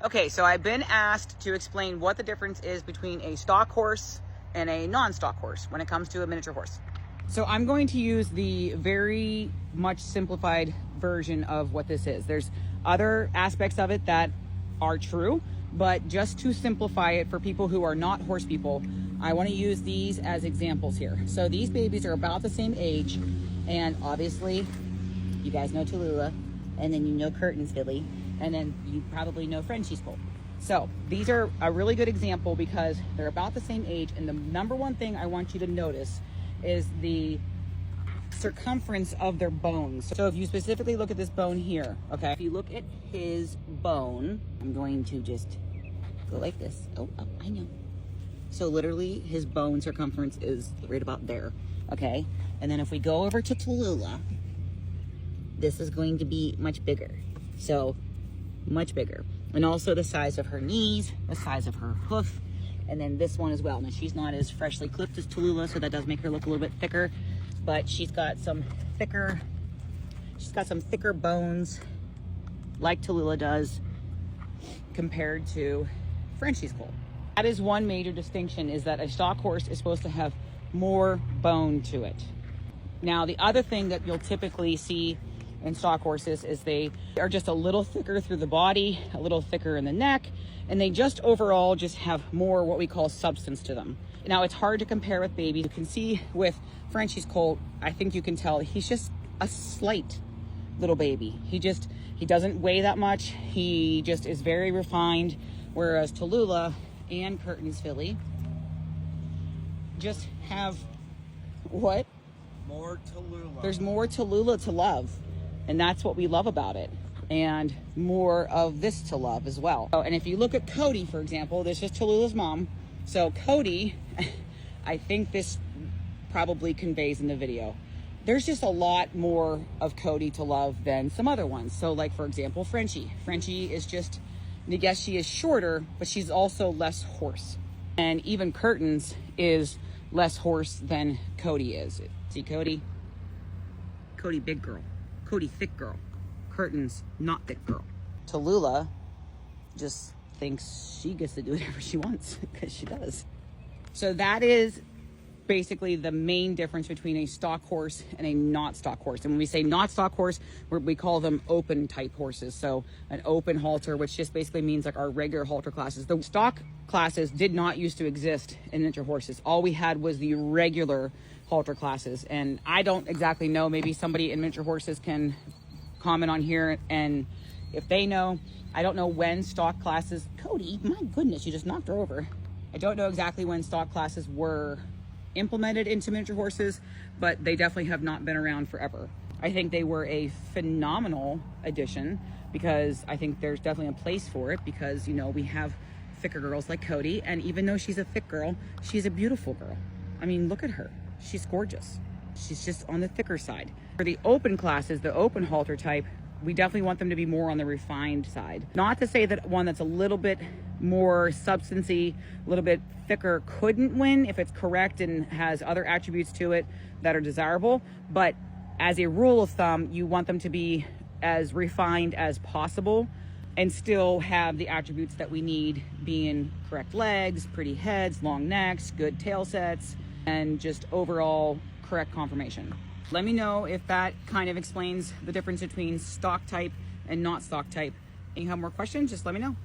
Okay, so I've been asked to explain what the difference is between a stock horse and a non-stock horse when it comes to a miniature horse. So I'm going to use the very much simplified version of what this is. There's other aspects of it that are true, but just to simplify it for people who are not horse people, I want to use these as examples here. So these babies are about the same age, and obviously you guys know Tallulah, and then you know Curtainsville, and then you probably know Frenchie's Colt. So these are a really good example because they're about the same age, and the number one thing I want you to notice is the circumference of their bones. So if you specifically look at this bone here, okay, if you look at his bone, I'm going to just go like this. Oh, I know. So literally his bone circumference is right about there, okay? And then if we go over to Tallulah, this is going to be much bigger. So much bigger. And also the size of her knees, the size of her hoof, and then this one as well. Now she's not as freshly clipped as Tallulah, so that does make her look a little bit thicker, but she's got some thicker bones like Tallulah does compared to Frenchie's Colt. That is one major distinction, is that a stock horse is supposed to have more bone to it. Now the other thing that you'll typically see in stock horses is they are just a little thicker through the body, a little thicker in the neck, and they just overall just have more what we call substance to them. Now it's hard to compare with babies. You can see with Frenchie's Colt, I think you can tell he's just a slight little baby. He doesn't weigh that much. He just is very refined, whereas Tallulah and Curtainsville just have what? More Tallulah. There's more Tallulah to love. And that's what we love about it. And more of this to love as well. Oh, and if you look at Cody, for example, this is Tallulah's mom. So Cody, I think this probably conveys in the video. There's just a lot more of Cody to love than some other ones. So like, for example, Frenchie. Frenchie is just, I guess she is shorter, but she's also less horse. And even Curtains is less horse than Cody is. See Cody? Cody big girl. Cody thick girl. Curtains not thick girl. Tallulah just thinks she gets to do whatever she wants because she does. So that is basically the main difference between a stock horse and a not stock horse. And when we say not stock horse, we call them open type horses. So an open halter, which just basically means like our regular halter classes. The stock classes did not used to exist in miniature horses. All we had was the regular halter classes. And I don't exactly know, maybe somebody in miniature horses can comment on here, and if they know, I don't know when stock classes, Cody, my goodness, you just knocked her over. I don't know exactly when stock classes were implemented into miniature horses, but they definitely have not been around forever. I think they were a phenomenal addition because I think there's definitely a place for it because, you know, we have thicker girls like Cody, and even though she's a thick girl, she's a beautiful girl. I mean, look at her. She's gorgeous. She's just on the thicker side. For the open classes, the open halter type, we definitely want them to be more on the refined side. Not to say that one that's a little bit more substancy, a little bit thicker couldn't win if it's correct and has other attributes to it that are desirable, but as a rule of thumb, you want them to be as refined as possible and still have the attributes that we need, being correct legs, pretty heads, long necks, good tail sets, and just overall correct conformation. Let me know if that kind of explains the difference between stock type and not stock type. And you have more questions, just let me know.